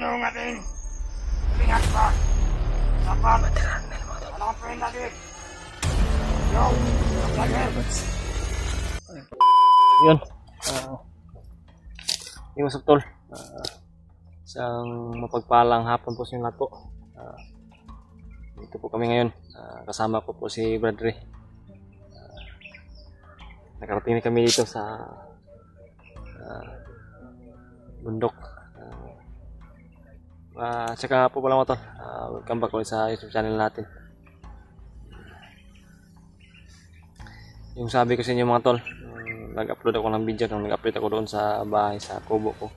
sinungaling. Ingat ka. Dapat. Walang pwede natin. Yo. Yun. Yung usap tol. Isang mapagpalang hapon po sa inyo lahat po. Dito po kami ngayon. Kasama ko po si Bradley. Nakarating na kami dito sa bundok. Tsaka po pala mga tol, welcome back ulit sa YouTube channel natin. Yung sabi ko sa inyo mga tol, nag-upload ako ng video nung nag-upload ako doon sa bahay, sa kubo ko.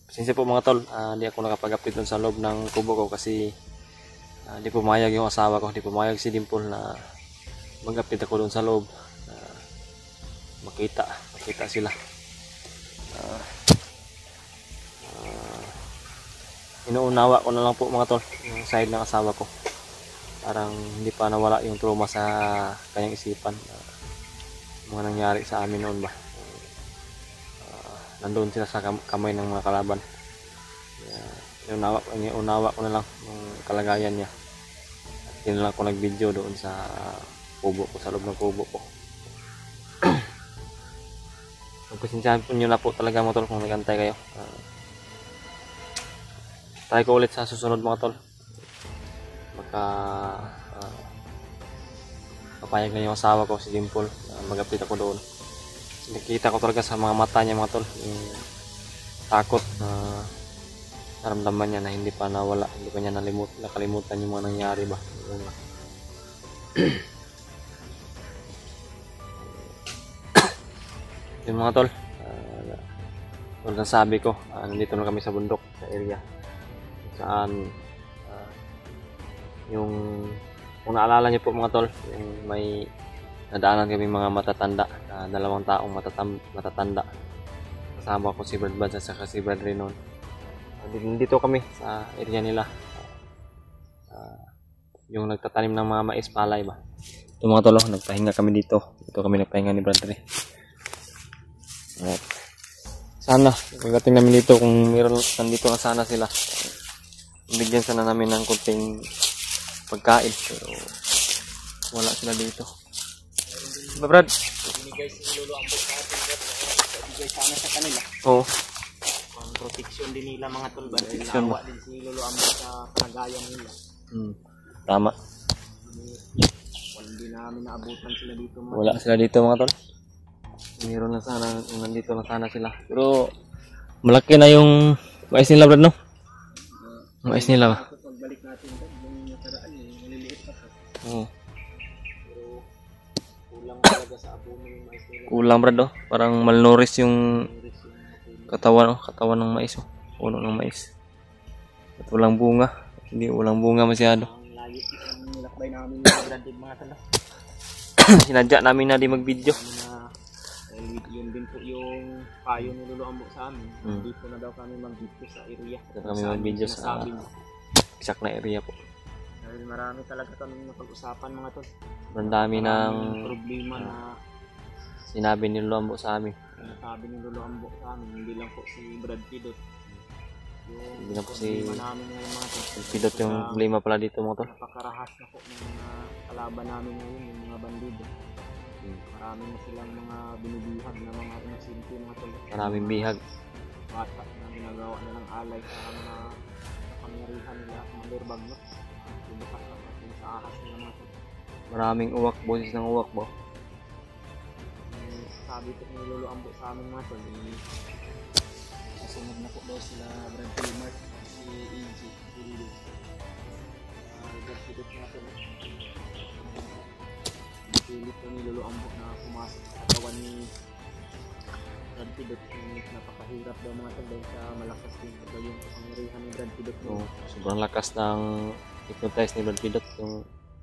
Pasensya po mga tol, hindi ako nakapag-upload doon sa loob ng kubo ko kasi hindi pumayag yung asawa ko, hindi pumayag si Dimple na mag-upload ako doon sa loob. Makita sila. Inuunawa ko na lang po mga tol yung side ng asawa ko. Parang hindi pa nawala yung trauma sa kanyang isipan. Mga nangyari sa amin noon ba. Nandoon sila sa kamay ng mga kalaban. Inuunawa ko na lang yung kalagayan niya. At yun lang ako nag-video doon sa kubo ko, sa loob ng kubo ko. Pagpasensyahan po nyo na po talaga mga tol kung nagantay kayo. Try ko ulit sa susunod mga tol. Baka papayag na yung asawa ko si Dimple. Mag-update ako doon. Nakikita ko talaga sa mga mata niya mga tol yung takot na naramdaman niya na hindi pa nawala, hindi pa niya nakalimutan yung mga nangyari ba. Yung mga tol, tulad ng sabi ko, nandito na kami sa bundok, sa area saan yung kung naalala niyo po mga tol, yung may nadaanan kami mga matatanda, dalawang taong matatanda. Kasama ko si Brad Buds at saka si Brad Renon. Dito kami sa area nila, yung nagtatanim ng mga mais palay ba. Yung mga tol, nagpahinga kami dito. Dito kami nagpahinga ni Brad Re. Sana pagdating namin dito kung meron nandito na sana sila, bigyan sana namin ng kunting pagkain pero wala sila dito. Diba Brad? Binigay si Lolo Ambo sa atin. Binigay sana sa kanila. Oo. Pang protection din nila mga tol. Protection Awa din si Lolo Ambo sa kalagayan nila. Tama. Hindi namin naabutan sila dito mga Wala sila dito mga tol. Meron na sana, nandito na sana sila. Pero malaki na yung mais nila Brad no? Mais nila ba? pagbalik natin yung nakaraan maliliit pa. Oo. Pero kulang talaga sa abono yung mais nila. Kulang Brad oh. Parang malnourished yung katawan ng mais oh. Puno ng mais. At walang bunga. Hindi walang bunga masyado. Ang layo ang nilakbay namin yung granted mga tala. Sinadya namin na di mag-video. Yun din po yung payo ni Lolo Ambo sa amin. Dito na daw kami mag-video sa area. Dito kami mag-video sa exact na area po. Dahil marami talaga kami napag-usapan mga tol. Ang dami ng problema na sinabi ni Lolo Ambo sa amin. Sinasabi ni Lolo Ambo sa amin. Hindi lang po si Brad Pidot. Hindi lang po si namin ngayon mga tol. Pidot yung problema pala dito mga tol. Napakarahas na po ng mga kalaban namin ngayon, yung mga bandido. Marami na silang mga binibihag na mga inosente mga tol. Maraming bihag. Bata na ginagawa na ng alay sa mga kapangyarihan nila, mga lirbag no. Binukas na natin sa ahas nila mga tol. Maraming uwak, boses ng uwak ba? Sabi ko ni Lolo Ambo sa amin mga tol, kasunod na po daw sila Brad Pilmart, si EG, Billy. Brad Pidot mga tol. Pilit po ni Lolo Ambo na pumasok sa katawan ni Brad Pidot. Napakahirap daw mga tol dahil sa malakas din daw yung kapangyarihan ni Brad Pidot. Sobrang lakas ng hypnotize ni Brad Pidot.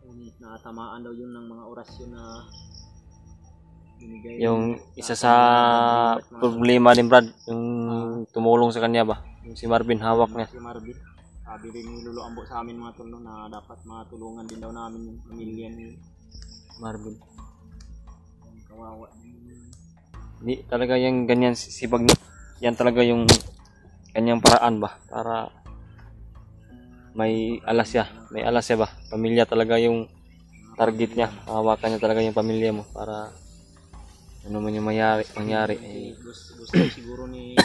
Ngunit natamaan daw yun ng mga orasyon na binigay. Yung isa sa problema ni Brad, yung tumulong sa kanya ba? Yung si Marvin, hawak niya. Si Marvin. Sabi rin ni Lolo Ambo sa amin mga tol na dapat matulungan din daw namin yung pamilya ni Marvin. Kawawa. Hindi talaga yung ganyan sibag niya. Yan talaga yung kanyang paraan ba para may alas siya. May alas siya ba? Pamilya talaga yung target niya. Hawakan niya talaga yung pamilya mo para ano man yung mangyari. Gusto siguro ni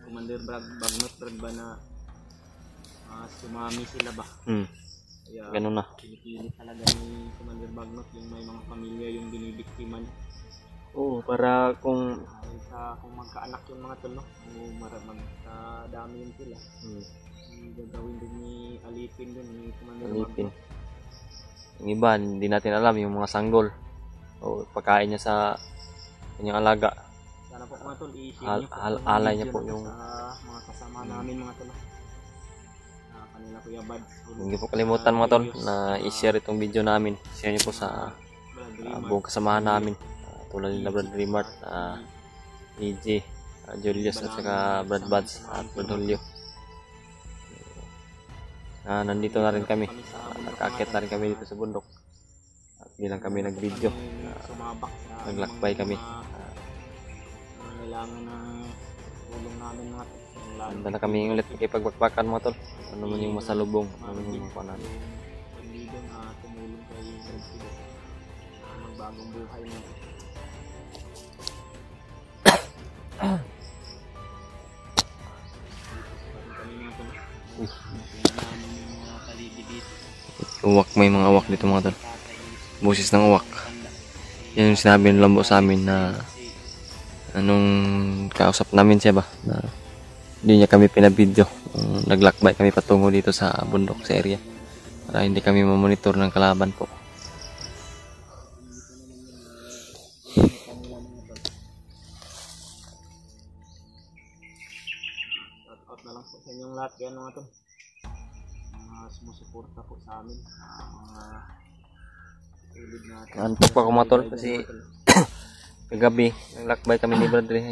Commander Bagnot Brad ba na sumami sila ba? Kaya Ganun na. pinipili talaga ni Commander Bagnot yung may mga pamilya yung binibiktima niya. Oo, para kung Dahil sa kung magkaanak yung mga tol, no? Kung magkadami yun sila. Yung gagawin din ni Alipin dun, ni Commander alipin. Bagnot. Yung iba, hindi natin alam yung mga sanggol. O pagkain niya sa kanyang alaga. Sana po mga tol, i-share niyo po yung Alay video niya po na to yung sa mga kasama namin mga tol. Kanila Kuya Bad. hindi po kalimutan mga tol na i-share itong video namin. Share niyo po sa buong kasamahan namin. Tulad nila Brad Remart, EJ, Julius at saka Brad Buds at Brad Julio. Nandito na rin kami. Nakakit na rin kami dito sa bundok. At bilang kami nag-video, naglakbay kami. Kailangan ng tulong namin mga tol. Handa na kami ulit ipagbakbakan mga tol. Ano man yung masalubong, ano man yung mga namin. Paglido na tumulong kay Brad Pido. Magbagong buhay na. Uwak, may mga uwak dito mga tol. Busis ng uwak. Yan yung sinabi ng lambo sa amin na anong kausap namin siya ba na hindi niya kami pinabidyo. Naglakbay kami patungo dito sa bundok sa area para hindi kami mamonitor ng kalaban po. Shoutout na lang po sa inyong lahat kaya mga tol. Mga sumusuporta po sa amin. Mga tulid natin. Antok pa ako mga tol kasi kagabi naglakbay kami ni Brad Ray.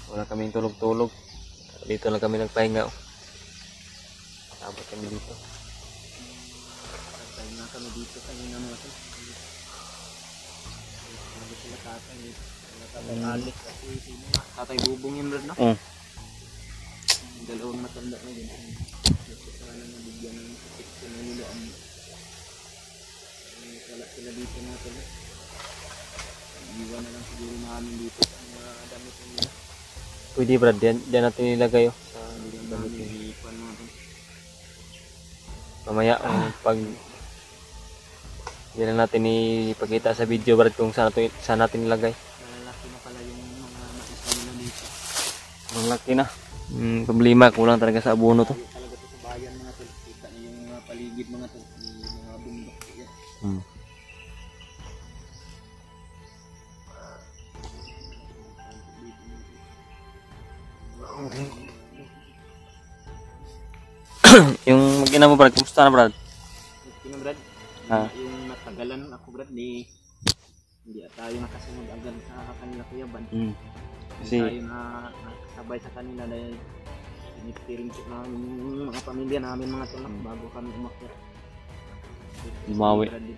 Wala kaming tulog-tulog. Dito lang kami nagpahinga. Sabot kami dito. Nagpahinga kami dito kanina mga tol. Sabi sila tatay. Sila tatay Alex kasi sino nga. Tatay Bubong yun rin no? Dalawang matanda na din. Gusto sana nabigyan ng protection na nila. Wala sila dito mga tol. Iwan na lang siguro namin dito sa mga damit nila. Pwede Brad, dyan natin nilagay sa Damit iwan mga tol. mamaya pag yan na natin ipakita sa video Brad kung saan natin nilagay. Lalaki na pala yung mga nakita nila dito. Ang laki na. Problema, kulang talaga sa abono to. Tayo talaga to sa bayan mga tol. Kita niyo yung mga paligid mga tol. Yung mga bundok. Yan. Yung mag-ina mo Brad, kumusta na Brad? Sino Brad? Yung natagalan ako Brad ni hindi tayo nakasunod agad sa kanila Kuya Ban. Kasi Tayo na nakasabay sa kanila dahil pinitiring po namin yung mga pamilya namin mga tol bago kami umakyat.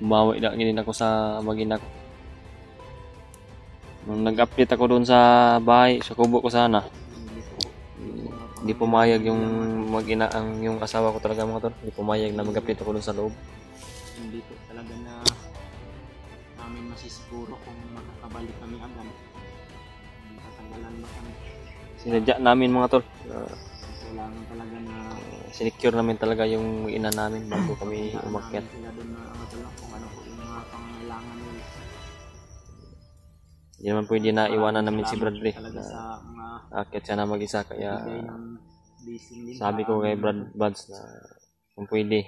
bumawi na ganyan ako sa mag-ina ko. Nung nag-update ako doon sa bahay, sa kubo ko sana, hindi pumayag yung mag-ina ang yung asawa ko talaga mga tol. Hindi pumayag na mag-update ako doon sa loob. Hindi po talaga na namin masisiguro kung makakabalik kami agad. Tatanggalan ba kami? Sinadya namin mga tol. Kailangan talaga na Sinecure namin talaga yung ina namin bago kami umakyat. sila doon na matulong kung ano po yung mga pangangailangan nila. Hindi naman pwede na iwanan namin si Salamat Bradley. talaga sa mga Akyat siya na mag-isa kaya bigay ng blessing din. sabi ko kay Brad Buds na kung pwede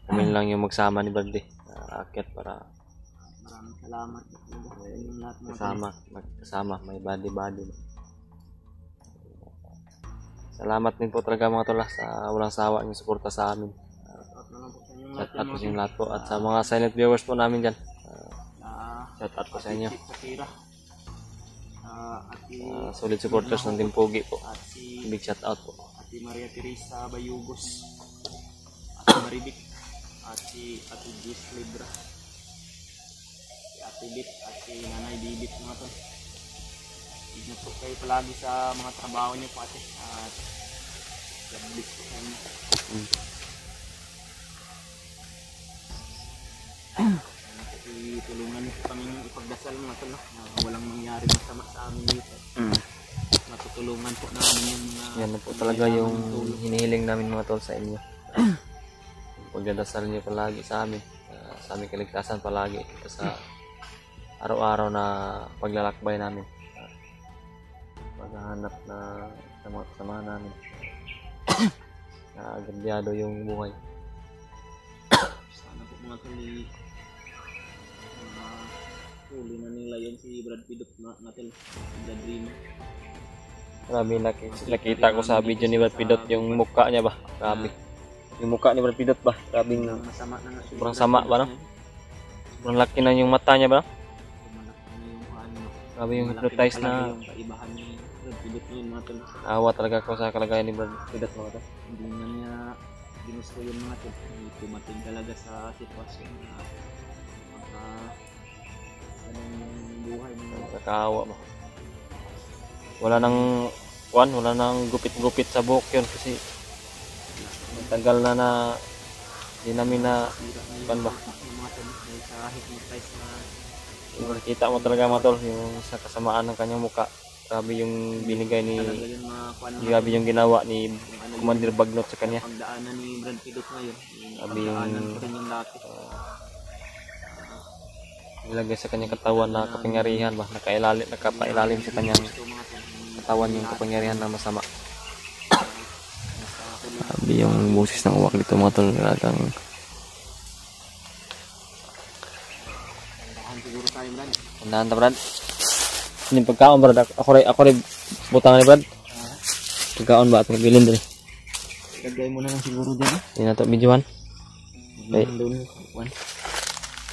kami lang yung magsama ni Bradley. Akyat para Maraming salamat sa inyong lahat mga magkasama, may body. Salamat din po talaga mga tol sa walang sawa yung suporta sa amin. Shout out po sa inyong lahat po at sa mga silent viewers po namin dyan. Shout out po sa inyo. Solid supporters ng Team Pogi po. Big shout out po. Ate Maria Teresa Bayugos, Ate Maribik, Ate Gis Libra, si Ate Bit, Ate Nanay Bibit mga to. Ingat po kayo palagi sa mga trabaho niyo po ate. At Sablis ko sa inyo. Tulungan niyo kami ipagdasal mga tol, na walang mangyari masama sa amin dito. Matutulungan po namin yung mga... Yan na po talaga yung hinihiling namin mga tol sa inyo. Pagdadasal niyo palagi sa amin. Sa aming kaligtasan palagi. Ito sa araw-araw na paglalakbay namin. Paghahanap na sa mga kasama namin. Nagabyado yung buhay. Sana po mga tol, huli na nila yun si Brad Pidot natin, The Dreamer. Grabe, nakita ko sa video ni Brad Pidot yung mukha niya ba? Grabe. Yung mukha ni Brad Pidot ba? Grabe, Masama na nga. sobrang sama ba no? Sobrang laki na yung mata niya ba? Grabe yung hypnotize na. Yung kaibahan ni Brad Pidot yun mga tol. Awa talaga ako sa kalagayan ni Brad Pidot mga tol. Hindi na niya ginusto yung mga tol. Tumating talaga sa sitwasyon na anong buhay nila. Nakakaawa ba? Wala nang gupit-gupit sa buhok yun kasi matagal na hindi namin na kan ba? Sa hypnotize na Kita mo talaga mga tol yung sa kasamaan ng kanyang mukha. Grabe yung binigay ni talaga yun grabe yung ginawa ni Commander Bagnot sa kanya. pagdaanan ni Brad Pidot ngayon. Grabe yung Pagdaanan ko rin yung dati. nilagay sa kanyang katawan na kapangyarihan ba? Nakapailalim sa kanyang katawan yung kapangyarihan na masama. Grabe yung boses ng uwak dito mga tol. Talagang Tandahan siguro tayo Brad. tandaan ta Brad. Yung pagkaon Brad. Ako rin butang ni Brad. Pagkaon ba at magbilin din. Lagay mo na lang siguro dyan. Hindi na to videoan. Okay. Doon. One.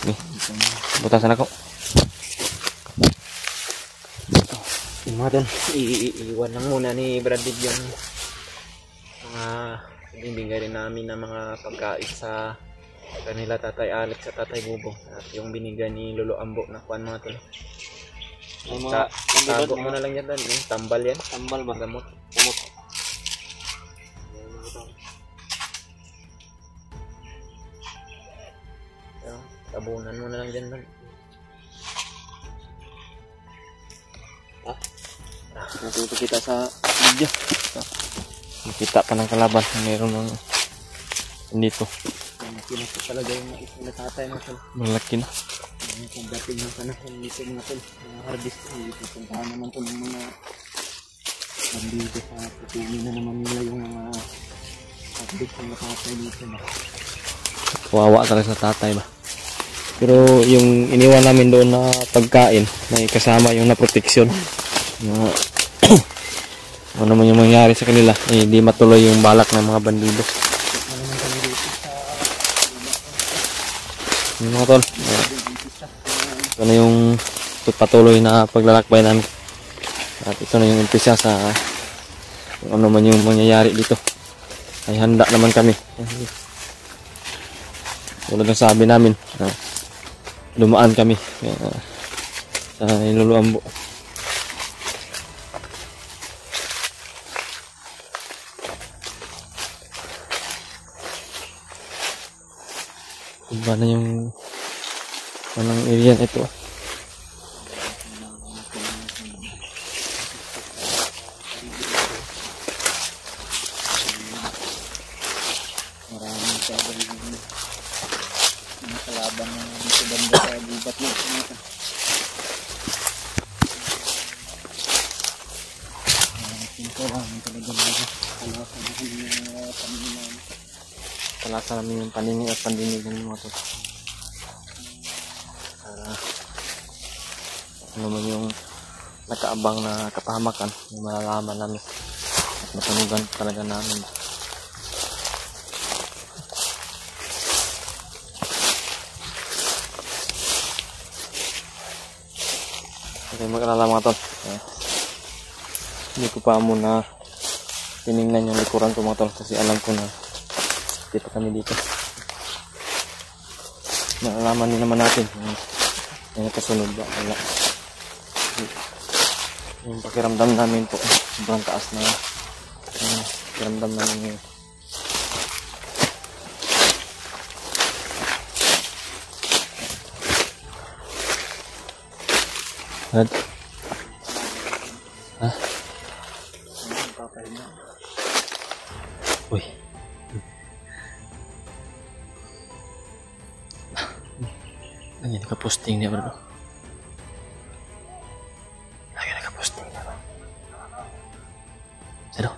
Okay. Butasan ako. Yung mga tol, iiwan lang muna ni Brad Pitt yung mga binigay rin namin na mga pagkain sa kanila Tatay Alex at Tatay Bubong at yung binigay ni Lolo Ambo na kuan mga tol. Tago mo na lang yan doon, yung tambal yan. Tambal ba? Gamot. Tabunan mo na lang dyan doon. Natuto kita sa video. Makita pa ng kalaban. Meron ng dito. Pinasa talaga yung mais na tatay mo tol. Malaki na. Pagdating ng panahon dito mga tol, mga harvest dito, puntahan naman tol ng mga nandito sa putulin na naman nila yung mga harvest ng tatay dito na. Kawawa talaga sa tatay ba. Pero yung iniwan namin doon na pagkain, may kasama yung na proteksyon. Ano naman yung mangyari sa kanila, hindi matuloy yung balak ng mga bandido. Yung mga tol, ito na yung patuloy na paglalakbay namin. At ito na yung umpisa sa kung ano man yung mangyayari dito. Ay handa naman kami. Tulad ng sabi namin, dumaan kami sa Lolo Ambo. Iba na yung anong area na ito. Maraming sabay yung mga kalaban na dito banda sa gubat yun. Maraming talaga mga Palasa namin yung paninig at pandinig ng mga to. Ano man yung nakaabang na kapahamakan, yung malalaman namin at matunugan talaga namin. Okay, mag-alala mga tol. Hindi ko pa muna tinignan yung likuran ko mga tol kasi alam ko na hindi pa kami dito. Nalaman din naman natin yung nakasunod ba. Wala. Yung pakiramdam namin po sobrang taas na pakiramdam namin ngayon. Brad? Ha? Uy. Ano yan, nakaposting niya bro? Lagi nakaposting niya bro? Sino?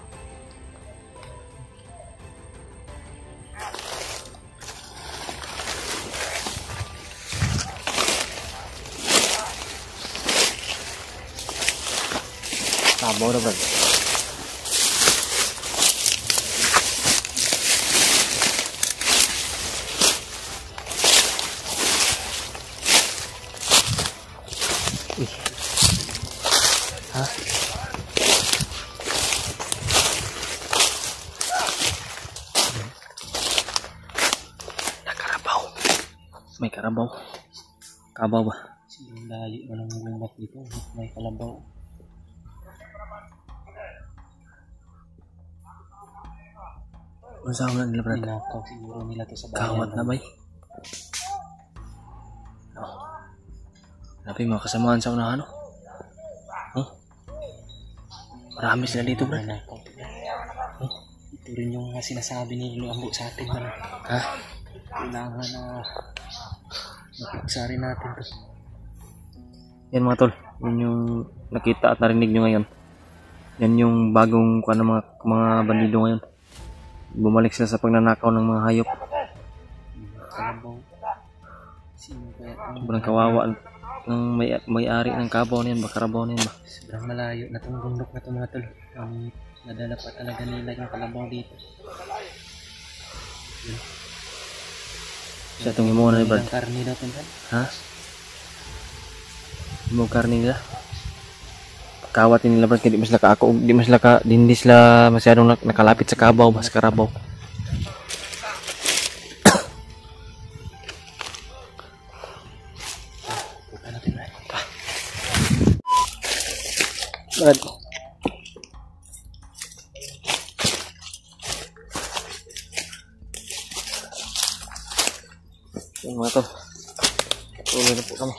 Tabaw na bro. Ha? Nakarabaw. May karabaw. Kabaw ba? Silang layo na lang lumbat dito. May kalabaw. Ano sa nila brad? Ninakaw siguro nila to sa bayan. Kawat na ba? Oh. Napi mga kasamaan sa unahan no? Huh? Marami sila dito brad. Ninakaw. Ito rin yung sinasabi ni Luambo sa atin man. Ha? Kailangan na mapagsari natin to. Yan mga tol. Yan yung nakita at narinig nyo ngayon. Yan yung bagong kuha ng mga bandido ngayon. Bumalik sila sa pagnanakaw ng mga hayop. Kalabaw. Sino kaya? Sobrang kawawa ng may-ari ng kabaw na yan. Karabaw na yan ba? Sobrang malayo na itong bundok na ito mga tol. Nadala pa talaga nila yung kalabaw dito. Sa itong himuha na ni Brad. Ang karni daw ito. Ha? Himuha karni nila. Kawatin nila Brad. Hindi hindi sila masyadong nakalapit sa kabaw ba? Sa karabaw. Punta natin na. Brad. Yung mga to. Tuloy na po kami.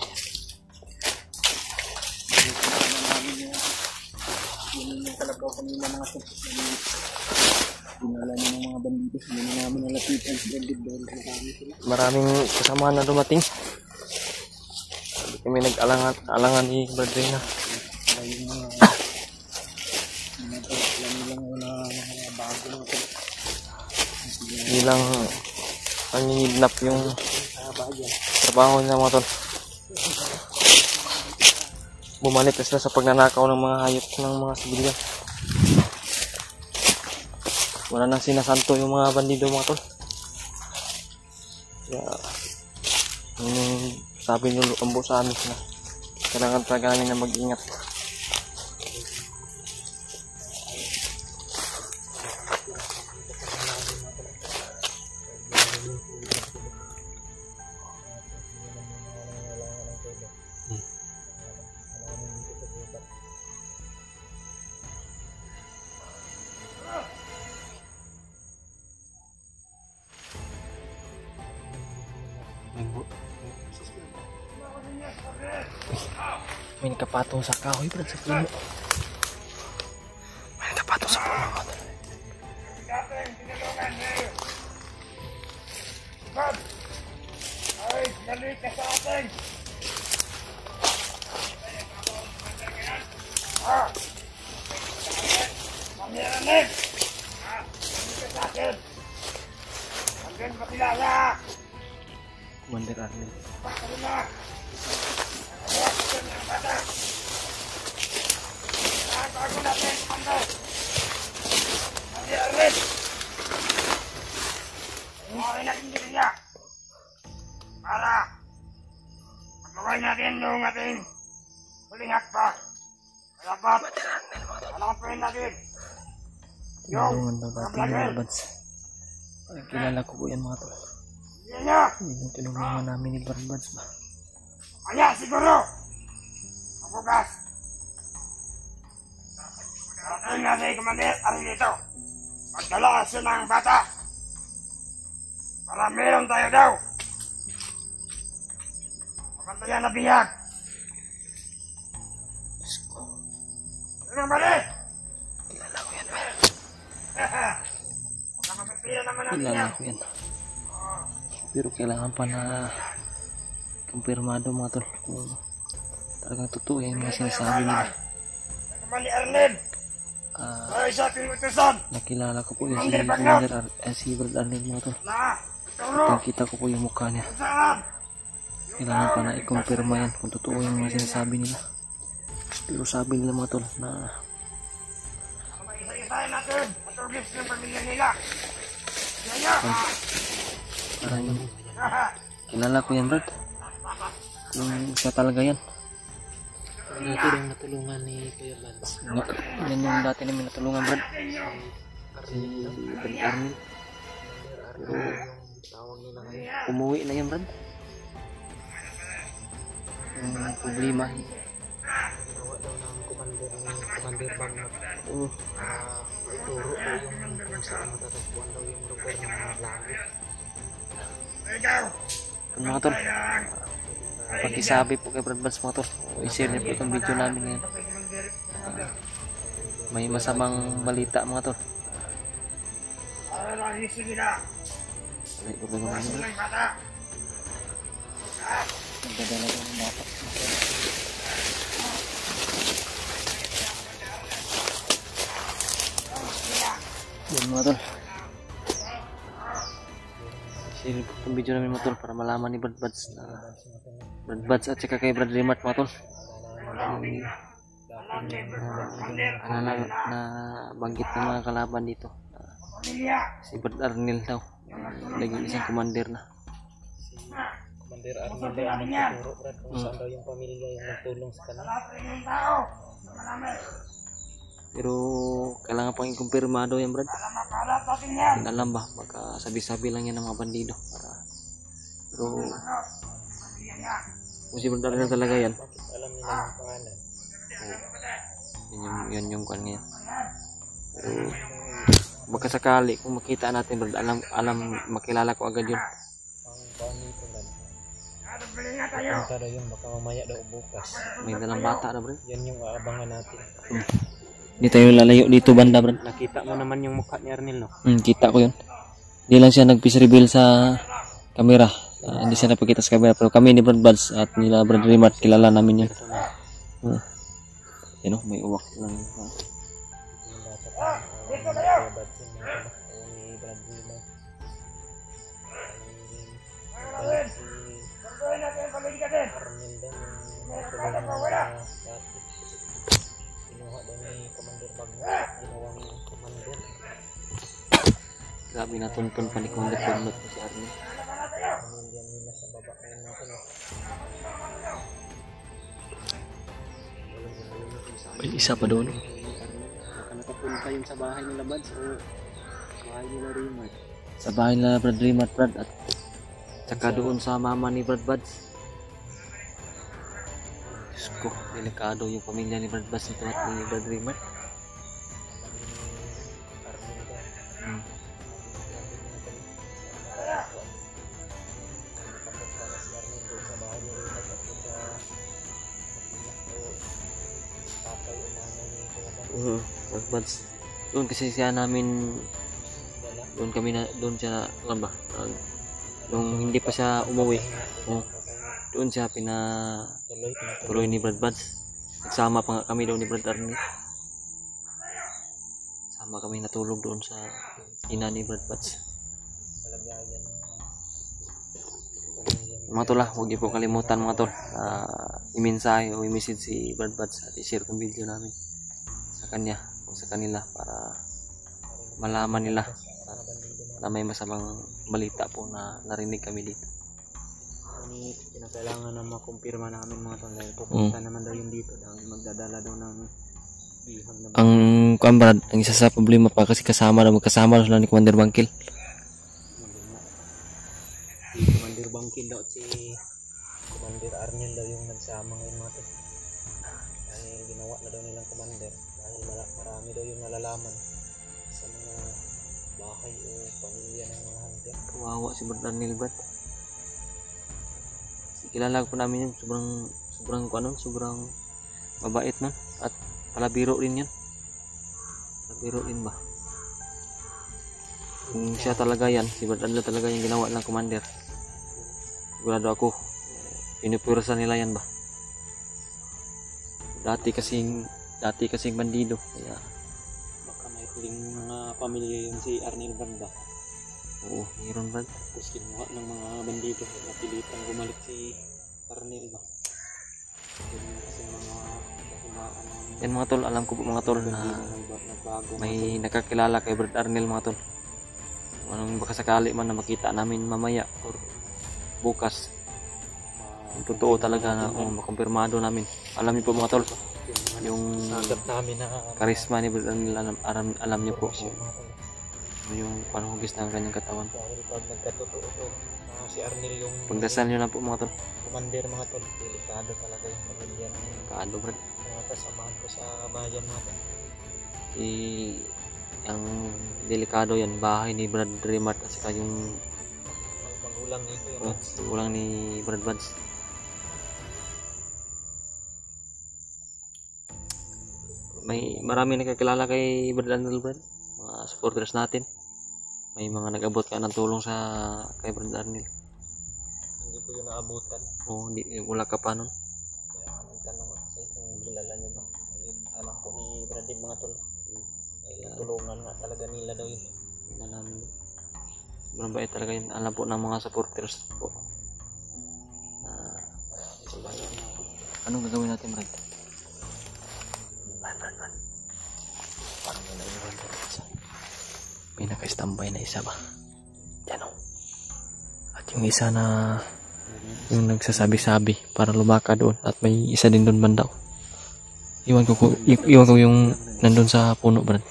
Yung kalabaw kanina mga tol. Dinala niya ng mga bandito. Hindi namin nalapitan sa bandit dahil kasama sila. Maraming kasama na dumating. Sabi kami nag-alangan ni Brad Reyna. Yung mga nilang mga bago mga tol. Bilang pangingidnap yung trabaho nila mga tol. Bumalik sila sa pagnanakaw ng mga hayop ng mga sibilyan. Wala nang sinasanto yung mga bandido mga tol. Kaya yung sabi nyo Luambo sa amin na kailangan talaga namin na mag-ingat. May nakapatong sa kahoy Brad sa puno. May nakapatong sa puno mga tol. Ay, nalik ka sa atin! Ah! Mamiranin! Ah! Nalik ka sa atin! Hanggang makilala! Commander Arnel. Bakit na! Nagawa ko ng bata! Nagawa natin! Hanggang! Mamiranin! Okay natin dito niya! Para magawa natin yung ating huling hakbang. Dapat hanapin natin yung Tulungan daw natin vlogger. yung Barbads. Kilala ko po yan mga tol. Yan niya! Yung tinulungan namin ni Barbads ba? Kaya siguro mabukas natin na si Commander Arnel dito. magdala siya ng bata para meron tayo daw. Papantayan na bihag. Ano ang mali? Kilala ko yan, man. Nakapagpira naman natin Kilala yan. ko yan. Pero kailangan pa na kumpirmado mga tol kung talagang totoo yung mga sinasabi nila. Nakamali Arnel. Ay, sa ating utusan. Nakilala ko po yung si Brad Arnel mga tol. Na, turo. Nakita ko po yung mukha niya. Saan? Kailangan pa na i-confirma yan kung totoo yung mga sinasabi nila. Pero sabi nila mga tol na Isa-isahin natin. Matugis ng pamilya nila. Yaya. parang kilala ko yan Brad. Yung siya talaga yan. Dati rin natulungan ni Kuya Lance. Yan yung dati namin natulungan Brad. Si Brad Arnel. Pero Tawag nila ngayon. umuwi na yan Brad. Yung problema. Ginawa daw ng commander Bang na Oo. ituro daw yung kung saan matatagpuan daw yung lugar ng mga lago. Ikaw. Mga tol, pakisabi po kay Brad Bads mga tol. I-share niyo po itong video namin ngayon. May masamang balita mga tol. Para lang hisin nila. Ay, huwag naman Kasi yun. ng bata. Nagdadala ko ng bata. Yan mga tol. I-share po itong video namin mga tol para malaman ni Brad Bads na Brad Bads at saka kay Brad Rimart mga tol. Na banggit ng mga kalaban dito. Pamilya. Si Brad Arnel daw. Naging isang commander na. Commander Arnel daw ang nagtuturo Brad kung saan daw yung pamilya yung nagtulong sa kanila. Lahat ng tao. Marami. Pero kailangan pang i-kumpirmado yan Brad. Para makalat natin yan. Hindi alam ba, baka sabi-sabi lang yan ng mga bandido. Pero Pamilya niya. kung si Brad Arnel talaga yan, Bakit alam nila yung pangalan? yun yung kwan ngayon. Pero baka sakali kung makita natin Brad, alam makilala ko agad yun. Ang paano ito Brad? Bili nga tayo. Punta daw yun baka mamaya daw bukas. May dalang bata na Brad. Yan yung aabangan natin. Hindi tayo lalayo dito banda Brad. Nakita mo naman yung mukha ni Arnel no? Kita ko yun. Hindi lang siya nag-peace reveal sa camera. Hindi siya napakita sa camera. Pero kami ni Brad Bads at nila Brad Rimart, kilala namin yun. Yan o, may uwak lang. Yung bata pa. Kuya Badson na ano, o ni Brad Lima. Gagawin natin ang pamilya din. Arnel daw yung natulungan na dati. Kinuha daw ni Commander Bagno. Ginawang commander. Grabe na tuntun pa ni Commander Bagnot si Arnel. Pamilya nila sa baba ngayon natin. May isa pa doon. Baka nakapunta yun sa bahay nila Bads o bahay nila Rimart. Sa bahay nila Brad Rimart Brad at saka doon sa mama ni Brad Bads. Diyos ko, delikado yung pamilya ni Brad Bads nito at ni Brad Rimart. Brad Bads. Doon kasi siya namin doon siya alam ba? Nung hindi pa siya umuwi. Doon siya tuloy ni Brad Bads. Nagsama pa nga kami doon ni Brad Arnel. Sama kami natulog doon sa ina ni Brad Bads. Mga tol, huwag niyo po kalimutan mga tol. I-mensahe o i-message si Brad Bads at i-share kong video namin sa kanya o sa kanila para malaman nila na may masamang balita po na narinig kami dito. Kinakailangan na makumpirma namin mga tol dahil pupunta naman daw yun dito dahil magdadala daw ng bihag na Ang kuan Brad, ang isa sa problema pa kasi magkasama sila ni Commander Bangkil. si Commander Bangkil daw at si Commander Arnel daw yung nagsama ngayon mga tol. Dahil ginawa na daw nilang commander dahil marami daw yung nalalaman sa mga bahay o pamilya ng mga hunter. Kawawa si Brad Arnel, Brad. Kilala ko namin yun, sobrang mabait man, at palabiro rin yun. Palabiro rin ba? Kung siya talaga yan, si Brad Arnel talaga yung ginawa ng commander, sigurado ako, pinupursa nila yan ba? Dati kasing bandido, kaya Baka may huling mga pamilya yun si Arnel Brad ba? oo, mayroon, Brad. Tapos kinuha ng mga bandido, napilitan bumalik si Arnel ba? Yun kasi mga katumaan ng Yan mga tol, alam ko po mga tol na nagbago. may nakakilala kay Brad Arnel mga tol. Kung anong baka sakali man na makita namin mamaya or bukas, kung totoo talaga na makumpirmado namin. Alam niyo po mga tol, yung sagat namin na karisma ni Brad Arnel, alam niyo po kung mga tol. yung panghugis ng kanyang katawan. Dahil pag nagkatotoo to, si Arnel yung Pagdasal niyo lang po mga tol. commander mga tol, delikado talaga yung pamilya ng Paano Brad? mga kasamahan ko sa bayan mga tol. Ang delikado yan, bahay ni Brad Remart at saka yung Ang magulang nito yung ulang ni Brad Buds. May marami nakakilala kay Brad Arnel, Brad. Mga supporters natin. May mga nag-abot ka ng tulong sa kay Brad Arnel. hindi ko yun naabutan. O wala ka pa nun. Kaya nagtanong ako sa kung kilala niyo ba. Alam ko ni Brandon mga tol. Ay tulungan nga talaga nila daw yun. Alam, sobrang bait talaga yun. Alam po ng mga supporters po. Anong gagawin natin, Brad? Brad. Parang may naiwan ko isa. May naka-standby na isa ba? Yan o. At yung isa na yung nagsasabi-sabi para lumaka doon, at may isa din doon banda. Iwan ko yung nandun sa puno, Brad.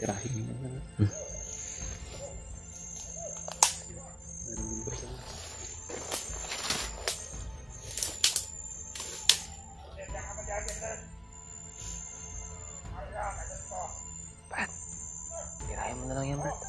Tirahin mo na. Tirahin mo na lang yan, Brad.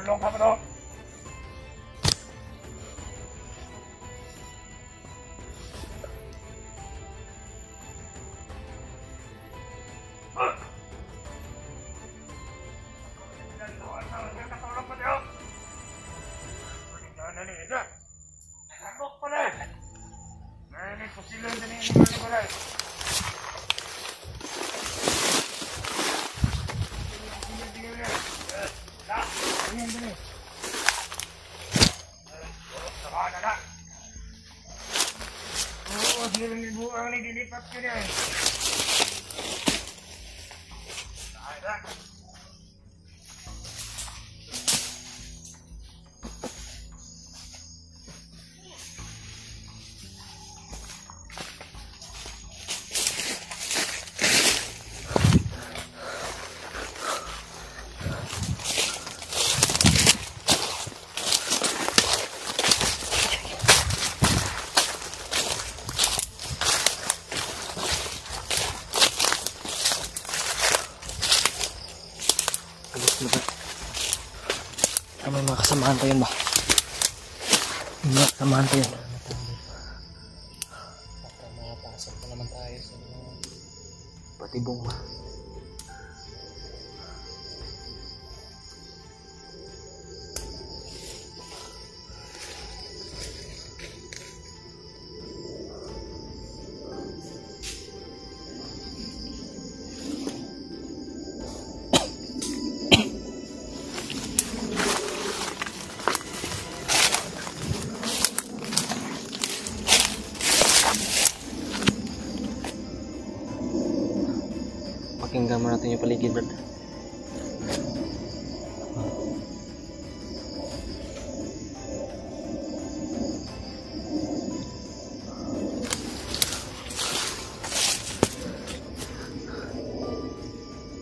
Tulong ka ba to? Ang nililipat ko niya eh. May mga kasamahan pa yun ba? May mga kasamahan pa yun. Baka mapasok pa naman tayo sa mga Patibong ba? pakinggan mo natin yung paligid, Brad.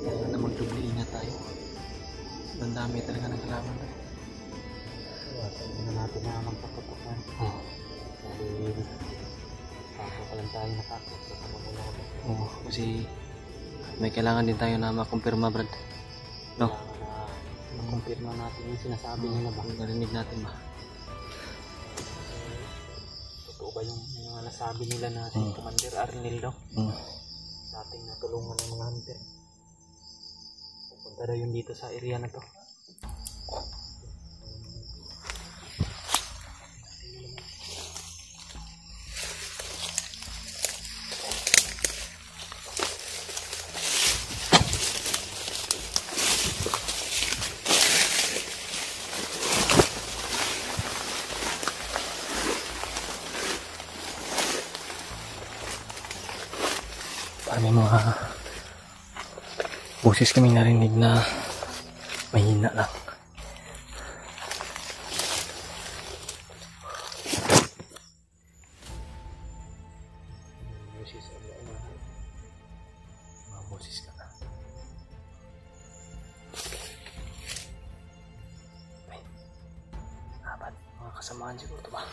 Kailangan na magdubli ingat tayo. Ang dami talaga ng kalaman. Sabi na natin na magpaputok na. Dahil bago pa lang tayo nakakit. Oo, kasi may kailangan din tayo na makumpirma, Brad. No? Makumpirma natin yung sinasabi nila ba? Kung narinig natin ba? Totoo ba yung mga nasabi nila na si Commander Arnel daw? Sa ating natulungan ng mga hunter. Pupunta daw yun dito sa area na to. May mga boses kami narinig na mahina lang. Mga boses ka na. Ay, dapat mga kasamaan siguro ito ba?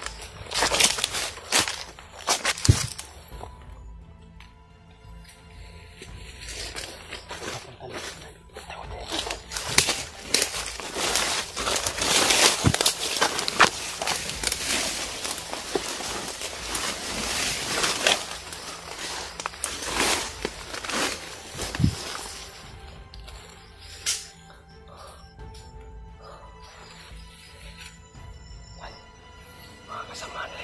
Mga kasama nila.